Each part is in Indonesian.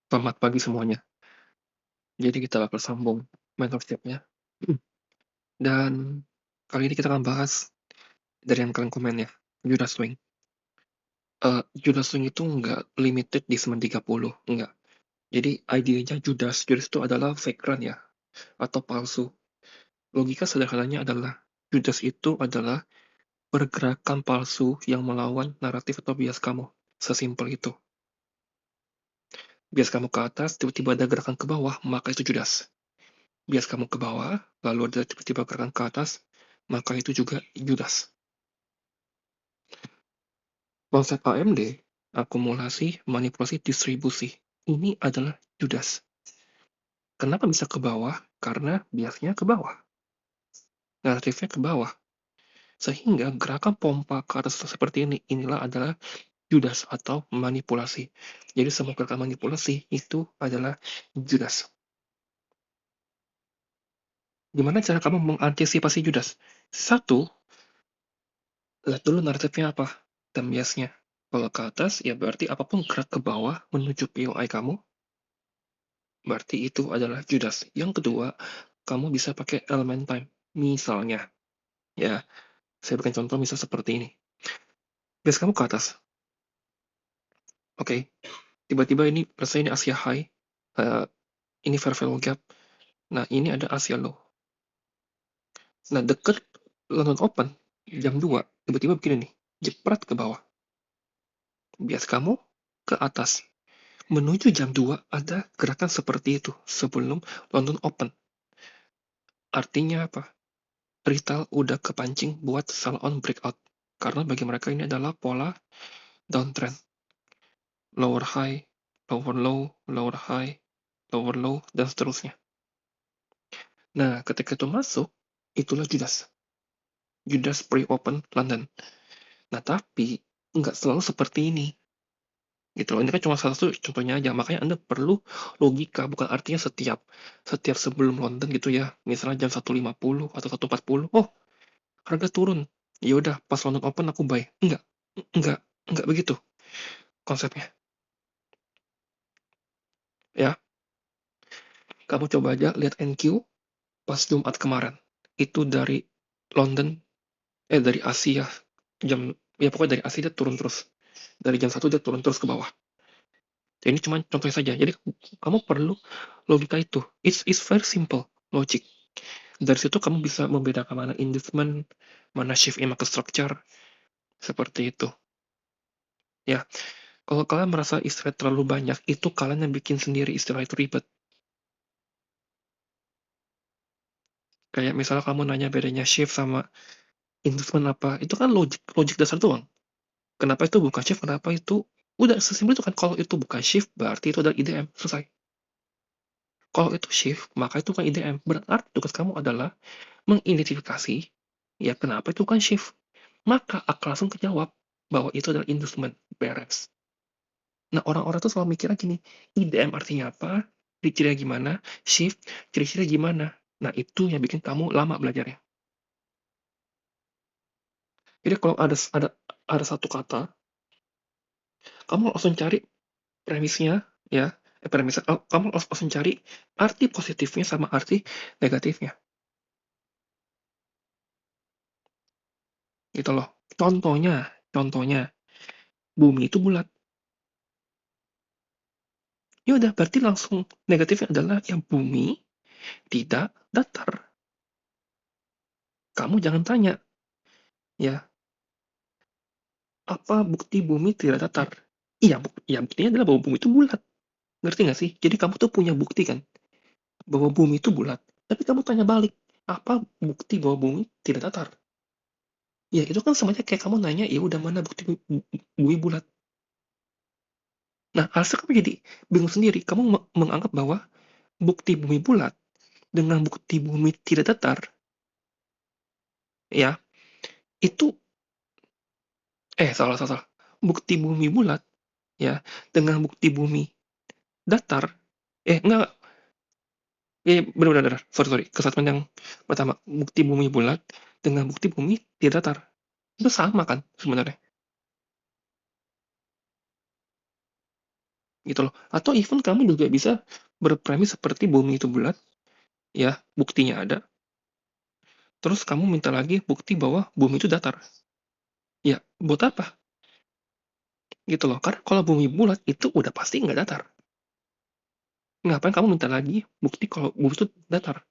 Selamat pagi semuanya. Jadi kita bakal sambung mentorship-nya. Dan kali ini kita akan bahas dari yang kalian komen ya, Judas Swing. Judas Swing itu nggak limited di 930, enggak. Jadi idenya Judas itu adalah fake run ya, atau palsu. Logika sederhananya adalah Judas itu adalah pergerakan palsu yang melawan naratif atau bias kamu. Sesimpel itu. Bias kamu ke atas, tiba-tiba ada gerakan ke bawah, maka itu Judas. Bias kamu ke bawah, lalu ada tiba-tiba gerakan ke atas, maka itu juga Judas. Konsep AMD, akumulasi, manipulasi, distribusi. Ini adalah Judas. Kenapa bisa ke bawah? Karena biasnya ke bawah. Naratifnya ke bawah. Sehingga gerakan pompa ke atas seperti ini, inilah adalah Judas atau manipulasi. Jadi semua gerakan manipulasi itu adalah Judas. Gimana cara kamu mengantisipasi Judas? Satu, lihat dulu naratifnya apa dan biasnya. Kalau ke atas, ya berarti apapun gerak ke bawah menuju POI kamu, berarti itu adalah Judas. Yang kedua, kamu bisa pakai elemen time. Misalnya, ya, saya berikan contoh misal seperti ini. Bias kamu ke atas, oke. Tiba-tiba ini, rasanya ini Asia High, eh, ini fair value gap. Nah, ini ada Asia Low. Nah, deket London Open, jam 2, tiba-tiba begini nih, jepret ke bawah. Bias kamu ke atas. Menuju jam 2 ada gerakan seperti itu sebelum London Open. Artinya apa? Retail udah kepancing buat sell on breakout. Karena bagi mereka ini adalah pola downtrend. Lower high, lower low, lower high, lower low, dan seterusnya. Nah, ketika itu masuk, itulah Judas. Judas pre-open London. Nah, tapi nggak selalu seperti ini. Gitu loh. Ini kan cuma salah satu contohnya aja. Makanya Anda perlu logika, bukan artinya setiap sebelum London gitu ya. Misalnya jam 1.50 atau 1.40, oh, harga turun. Ya udah, pas London Open aku buy. Enggak, enggak begitu konsepnya. Ya, kamu coba aja lihat NQ pas Jumat kemarin. Itu dari London, dari Asia, ya pokoknya dari Asia dia turun terus. Dari jam 1 dia turun terus ke bawah. Jadi ini cuma contohnya saja. Jadi kamu perlu logika itu. It's very simple logic. Dari situ kamu bisa membedakan mana investment, mana shift in market structure, seperti itu. Ya, kalau kalian merasa istilah terlalu banyak, itu kalian yang bikin sendiri istilah itu ribet. Kayak misalnya kamu nanya bedanya shift sama investment apa, itu kan logik dasar doang. Kenapa itu bukan shift, kenapa itu udah sesimpel itu kan. Kalau itu bukan shift, berarti itu adalah IDM, selesai. Kalau itu shift, maka itu kan IDM. Berarti tugas kamu adalah mengidentifikasi, ya kenapa itu kan shift. Maka akan langsung kejawab bahwa itu adalah investment, beres. Nah, orang-orang tuh selalu mikirnya gini, IDM artinya apa? Ciri-cirinya gimana? Shift, ciri-cirinya gimana? Nah, itu yang bikin kamu lama belajarnya. Jadi kalau ada satu kata, kamu langsung cari premisnya, ya. Premisnya, kamu langsung cari arti positifnya sama arti negatifnya. Gitu loh. Contohnya, bumi itu bulat. Ya udah, berarti langsung negatifnya adalah yang bumi tidak datar. Kamu jangan tanya, ya, apa bukti bumi tidak datar? Iya, ya buktinya adalah bahwa bumi itu bulat. Ngerti nggak sih? Jadi kamu tuh punya bukti kan, bahwa bumi itu bulat. Tapi kamu tanya balik, apa bukti bahwa bumi tidak datar? Ya itu kan sama aja kayak kamu nanya, ya udah mana bukti bumi bulat? Nah, hasilnya kamu jadi bingung sendiri. Kamu menganggap bahwa bukti bumi bulat dengan bukti bumi tidak datar, ya, itu salah. Bukti bumi bulat, ya, dengan bukti bumi datar, enggak, iya, benar-benar, sorry, kesatuan yang pertama, bukti bumi bulat dengan bukti bumi tidak datar. Itu sama kan sebenarnya. gitu loh. Atau even kamu juga bisa berpremis seperti bumi itu bulat, ya, buktinya ada, terus kamu minta lagi bukti bahwa bumi itu datar. Ya, buat apa? Gitu loh. Karena kalau bumi bulat itu udah pasti nggak datar. Ngapain kamu minta lagi bukti kalau bumi itu datar?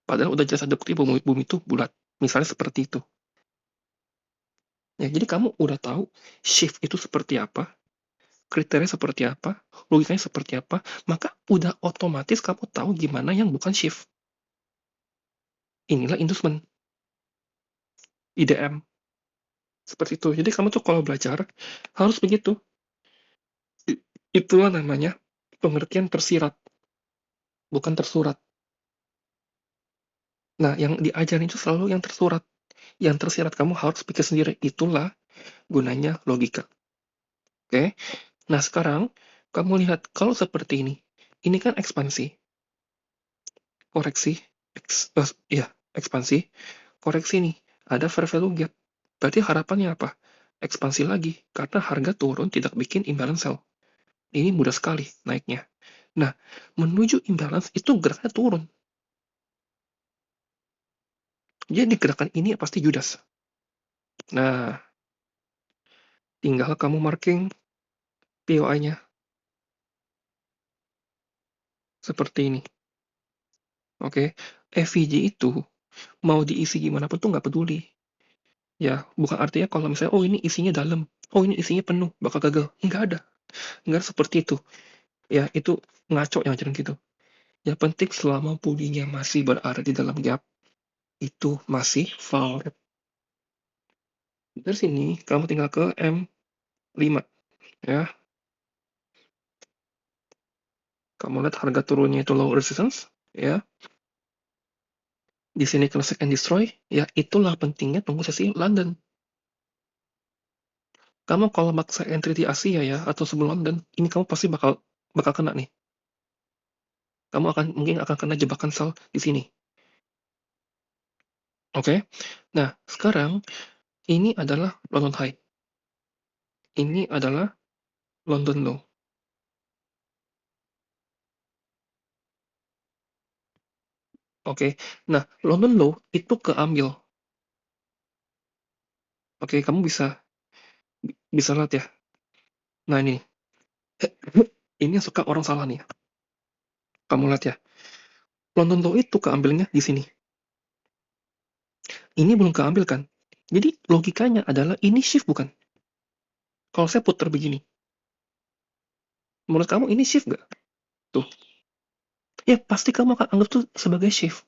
Padahal udah jelas ada bukti bumi itu bulat. Misalnya seperti itu. Ya, jadi kamu udah tahu shift itu seperti apa, kriteria seperti apa, logikanya seperti apa, maka udah otomatis kamu tahu gimana yang bukan shift. Inilah inducement, IDM, seperti itu. Jadi kamu tuh kalau belajar harus begitu. Itulah namanya pengertian tersirat, bukan tersurat. Nah, yang diajarin itu selalu yang tersurat. Yang tersirat kamu harus pikir sendiri. Itulah gunanya logika. Oke? Nah, sekarang kamu lihat kalau seperti ini. Ini kan ekspansi, koreksi, ya, ekspansi, koreksi nih. Ada fair value gap. Berarti harapannya apa? Ekspansi lagi, karena harga turun tidak bikin imbalance sell. Ini mudah sekali naiknya. Nah, menuju imbalance itu geraknya turun. Jadi gerakan ini pasti judas. Nah, tinggal kamu marking POI-nya seperti ini. Oke, FVG itu mau diisi gimana pun tuh nggak peduli. Ya, bukan artinya kalau misalnya, oh ini isinya dalam, oh ini isinya penuh, bakal gagal. Nggak ada. Nggak seperti itu. Ya, itu ngaco yang ajaran gitu. Yang penting selama pudinya masih berada di dalam gap, itu masih valid. Dari sini, kamu tinggal ke M5. Ya, kamu lihat harga turunnya itu low resistance. Ya, di sini classic and destroy. Ya, itulah pentingnya tunggu sesi London. Kamu kalau maksa entry di Asia ya, atau sebelum London, ini kamu pasti bakal bakal kena nih. Kamu mungkin akan kena jebakan sell di sini. Oke? Nah, sekarang ini adalah London High. Ini adalah London Low. Oke. Nah, London Low itu keambil. Oke, kamu bisa bisa lihat ya. Nah, ini. Ini yang suka orang salah nih. Kamu lihat ya. London Low itu keambilnya di sini. Ini belum keambil kan? Jadi logikanya adalah ini shift bukan? Kalau saya putar begini, menurut kamu ini shift nggak? Tuh. Ya, pasti kamu akan anggap tuh sebagai shift.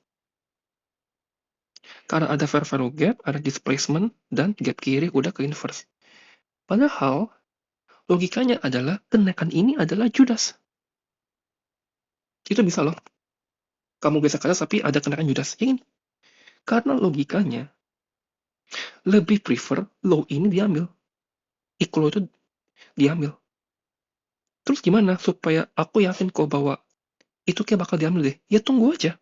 Karena ada fair value gap, ada displacement, dan gap kiri udah ke inverse. Padahal, logikanya adalah kenaikan ini adalah Judas. Itu bisa loh. Kamu biasa kaca tapi ada kenaikan Judas. Ini. Karena logikanya, lebih prefer low ini diambil. Equal itu diambil. Terus gimana supaya aku yakin kok bahwa itu kayak bakal diambil deh? Ya tunggu aja.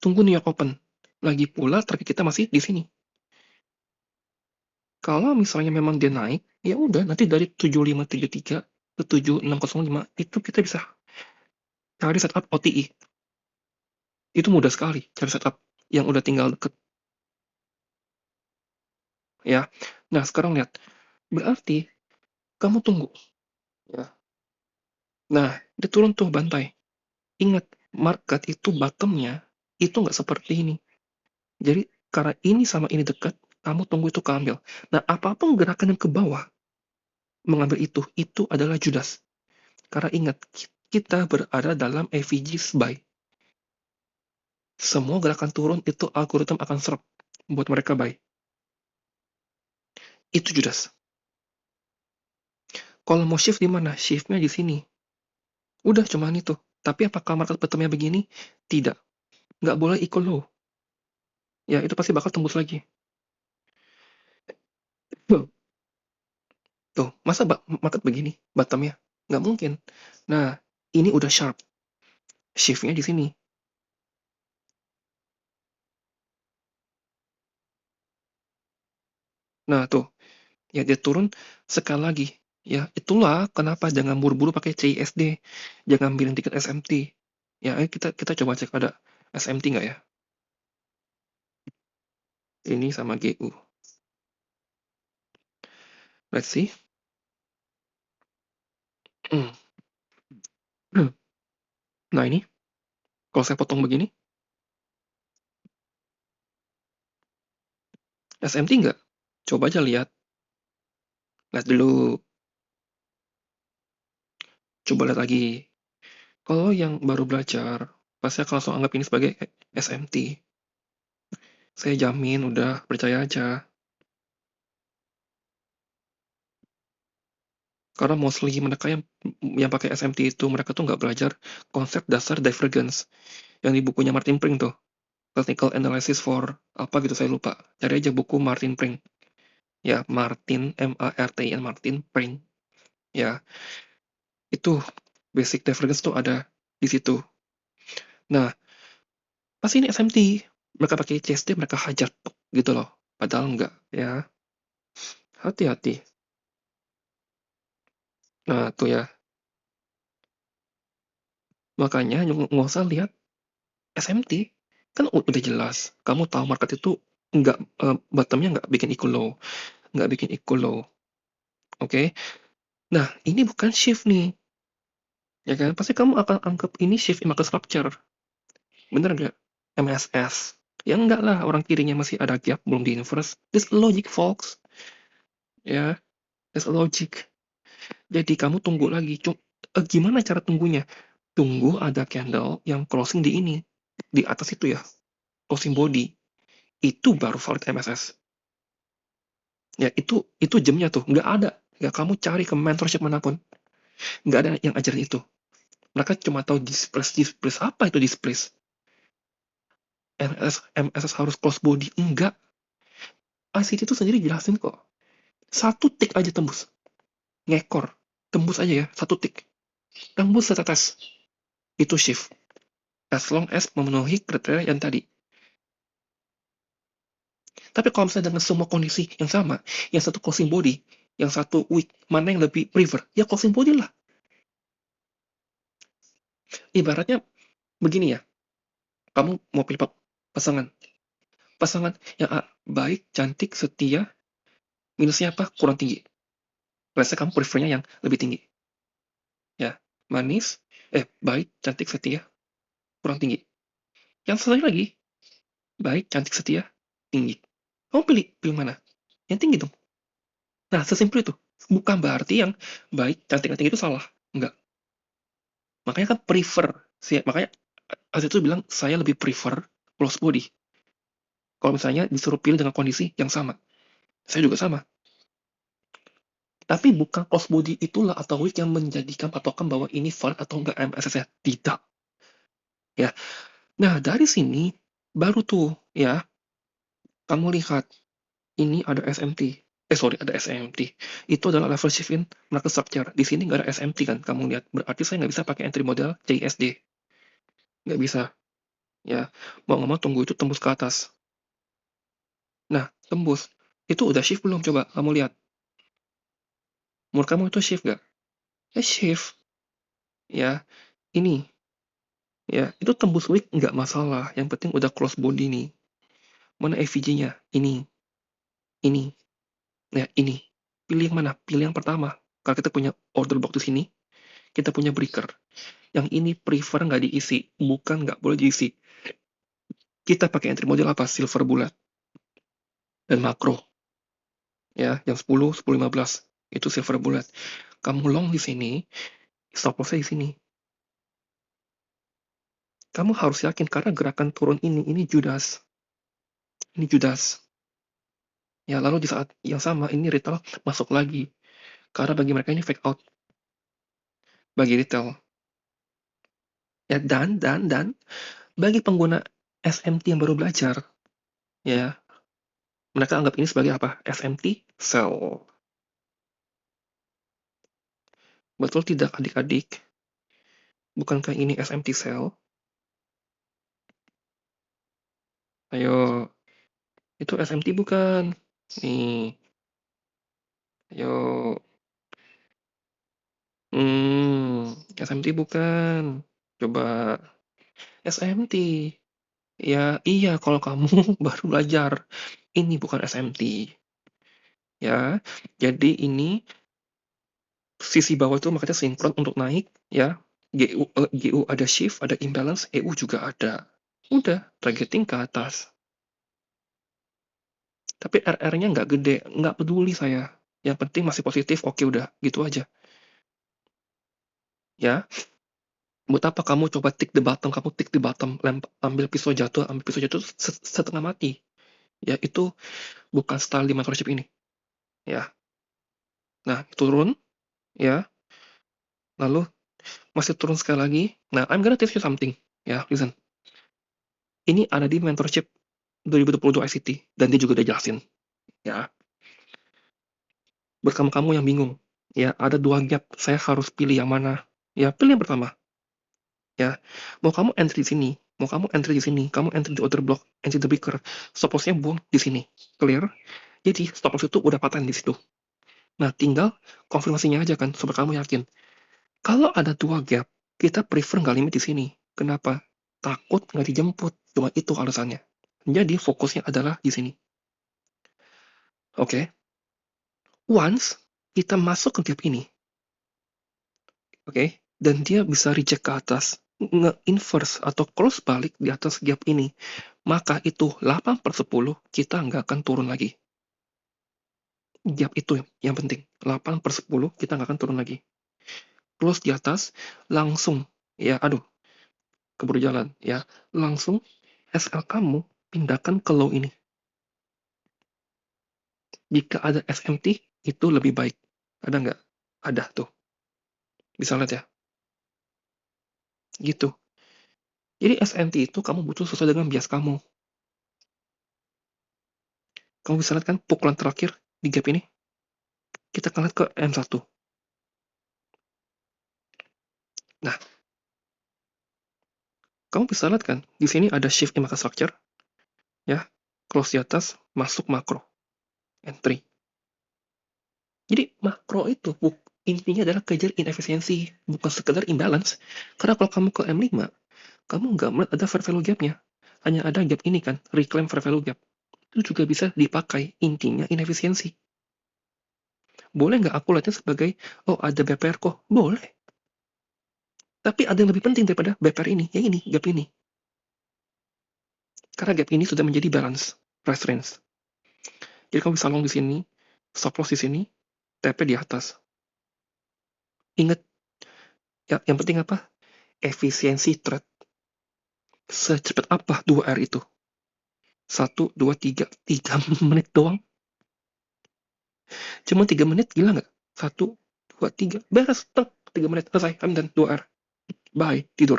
Tunggu New York Open. Lagi pula target kita masih di sini. Kalau misalnya memang dia naik, ya udah nanti dari 7573 ke 7605 itu kita bisa cari setup OTI. Itu mudah sekali cari setup yang udah tinggal deket ya. Nah, sekarang lihat. Berarti kamu tunggu ya. Nah, dia turun tuh bantai. Ingat, market itu bottomnya itu nggak seperti ini. Jadi karena ini sama ini dekat, kamu tunggu itu keambil. Nah, apapun gerakan yang ke bawah mengambil itu adalah Judas. Karena ingat, kita berada dalam AVG buy. Semua gerakan turun itu algoritma akan serap buat mereka buy. Itu Judas. Kalau mau shift di mana? Shiftnya di sini. Udah cuman itu. Tapi apakah market bottomnya begini? Tidak. Nggak boleh ikut low. Ya, itu pasti bakal tembus lagi. Tuh, tuh, masa market begini bottomnya? Nggak mungkin. Nah, ini udah sharp. Shiftnya di sini. Nah, tuh. Ya dia turun sekali lagi. Ya itulah kenapa jangan buru-buru pakai CISD, jangan ambilin tiket SMT. Ya ayo kita coba cek ada SMT nggak ya? Ini sama GU. Let's see. Nah ini, kalau saya potong begini, SMT nggak? Coba aja lihat. Lihat dulu. Coba lihat lagi. Kalau yang baru belajar, pasti akan langsung anggap ini sebagai SMT. Saya jamin, udah percaya aja. Karena mostly mereka yang pakai SMT itu, mereka tuh nggak belajar konsep dasar divergence yang di bukunya Martin Pring tuh. Technical Analysis for apa gitu saya lupa. Cari aja buku Martin Pring. Ya, Martin M-A-R-T-I-N Martin Pring. Ya, itu basic divergence tuh ada di situ. Nah, pas ini SMT, mereka pakai CSD, mereka hajar gitu loh. Padahal enggak, ya. Hati-hati. Nah, tuh ya. Makanya nggak usah lihat SMT. Kan udah jelas. Kamu tahu market itu nggak, bottomnya nggak bikin equal low. Nggak bikin equal low. Oke? Nah, ini bukan shift nih. Ya kan? Pasti kamu akan anggap ini shift in market structure. Bener nggak? MSS. Ya enggak lah, orang kirinya masih ada gap, belum di inverse. This logic, folks. Ya, that's logic. Jadi kamu tunggu lagi. Gimana cara tunggunya? Tunggu ada candle yang closing di ini. Di atas itu ya. Closing body. Itu baru valid MSS. Ya, itu jamnya tuh. Nggak ada. Ya, kamu cari ke mentorship manapun. Nggak ada yang ajarin itu. Mereka cuma tahu displace. Apa itu displace? MSS harus close body. Enggak. ICT itu sendiri jelasin kok. Satu tick aja tembus. Ngekor. Tembus aja ya. Satu tick. Tembus setetes. Itu shift. As long as memenuhi kriteria yang tadi. Tapi kalau misalnya dengan semua kondisi yang sama, yang satu closing body, yang satu weak, mana yang lebih prefer? Ya closing body lah. Ibaratnya begini ya, kamu mau pilih pasangan. Pasangan yang baik, cantik, setia, minusnya apa? Kurang tinggi. Biasanya kamu prefernya yang lebih tinggi. Ya, manis, baik, cantik, setia, kurang tinggi. Yang satu lagi, baik, cantik, setia, tinggi. Kamu pilih mana? Yang tinggi dong. Nah, sesimpel itu. Bukan berarti yang baik, cantik, dan tinggi itu salah. Enggak. Makanya kan prefer. Makanya Aziz itu bilang, saya lebih prefer close body. Kalau misalnya disuruh pilih dengan kondisi yang sama. Saya juga sama. Tapi bukan close body itulah atau weak yang menjadikan patokan bahwa ini valid atau enggak MSS-nya. Tidak. Ya. Nah, dari sini, baru tuh, ya, kamu lihat, ini ada SMT. Sorry, ada SMT. Itu adalah level shift in market structure. Di sini nggak ada SMT kan, kamu lihat. Berarti saya nggak bisa pakai entry model CISD. Nggak bisa. Ya, mau nggak mau tunggu itu tembus ke atas. Nah, tembus. Itu udah shift belum? Coba kamu lihat. Menurut kamu itu shift nggak? Shift. Ya, ini. Ya, itu tembus wick nggak masalah. Yang penting udah close body nih. Mana EVG-nya? Ini. Ini. Nah, ini. Pilih yang mana? Pilih yang pertama. Kalau kita punya order box di sini, kita punya breaker. Yang ini prefer nggak diisi. Bukan nggak boleh diisi. Kita pakai entry model apa? Silver bullet. Dan makro. Ya, yang 10, 10, 15. Itu silver bullet. Kamu long di sini, stop loss di sini. Kamu harus yakin karena gerakan turun ini Judas. Ini Judas. Ya, lalu di saat yang sama ini retail masuk lagi. Karena bagi mereka ini fake out. Bagi retail. Ya, dan bagi pengguna SMT yang baru belajar, ya, mereka anggap ini sebagai apa? SMT sell. Betul tidak adik-adik? Bukankah ini SMT sell? Ayo, itu SMT bukan? Nih, Yo, SMT bukan. Coba SMT. Ya, iya kalau kamu baru belajar. Ini bukan SMT, ya. Jadi ini sisi bawah itu makanya sinkron untuk naik, ya. GU ada shift, ada imbalance, EU juga ada. Udah, targeting ke atas. Tapi RR-nya nggak gede, nggak peduli saya. Yang penting masih positif, oke udah, gitu aja. Ya, buat apa kamu coba kamu tick the bottom, ambil pisau jatuh, setengah mati. Ya, itu bukan style di mentorship ini. Ya, nah turun, ya, lalu masih turun sekali lagi. Nah, I'm gonna teach you something. Ya, listen. Ini ada di mentorship 2022 ICT, dan dia juga udah jelasin. Ya, buat kamu-kamu yang bingung. Ya, ada dua gap, saya harus pilih yang mana. Ya, pilih yang pertama. Ya, mau kamu entry di sini, mau kamu entry di sini, kamu entry di order block, entry the breaker, stop loss-nya buang di sini. Clear? Jadi, stop loss itu udah paten di situ. Nah, tinggal konfirmasinya aja kan, supaya kamu yakin. Kalau ada dua gap, kita prefer nggak limit di sini. Kenapa? Takut nggak dijemput. Cuma itu alasannya. Jadi, fokusnya adalah di sini. Oke? Once kita masuk ke gap ini, oke? Dan dia bisa reject ke atas, nge-inverse atau cross balik di atas gap ini, maka itu 8/10 kita nggak akan turun lagi. Gap itu yang penting. 8/10 kita nggak akan turun lagi. Close di atas, langsung, ya aduh, keburu jalan, ya. Langsung SL kamu pindahkan ke low ini. Jika ada SMT, itu lebih baik. Ada nggak? Ada tuh. Bisa lihat ya. Gitu. Jadi SMT itu kamu butuh sesuai dengan bias kamu. Kamu bisa lihat kan pukulan terakhir di gap ini? Kita akan lihat ke M1. Nah, kamu bisa lihat kan, di sini ada shift in market structure, ya, close di atas, masuk makro, entry. Jadi makro itu intinya adalah kejar inefisiensi, bukan sekedar imbalance. Karena kalau kamu ke M5, kamu nggak melihat ada fair value gap-nya. Hanya ada gap ini kan, reclaim fair value gap. Itu juga bisa dipakai, intinya inefisiensi. Boleh nggak aku lihatnya sebagai, oh ada BPR kok? Boleh. Tapi ada yang lebih penting daripada BPR ini, ya ini, gap ini. Karena gap ini sudah menjadi balance, price range. Jadi kamu bisa long di sini, stop loss di sini, TP di atas. Ingat, ya, yang penting apa? Efisiensi trade. Secepat apa 2R itu? 1, 2, 3 doang. Cuma 3 menit, gila nggak? 1, 2, 3, beres, 3 menit, selesai, I'm done, 2R. Bye, tidur.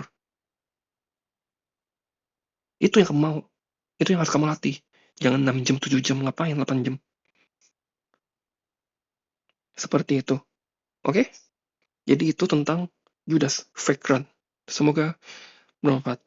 Itu yang kamu mau. Itu yang harus kamu latih. Jangan 6 jam, 7 jam, ngapain 8 jam. Seperti itu. Oke? Jadi itu tentang Judas Fake Run. Semoga bermanfaat.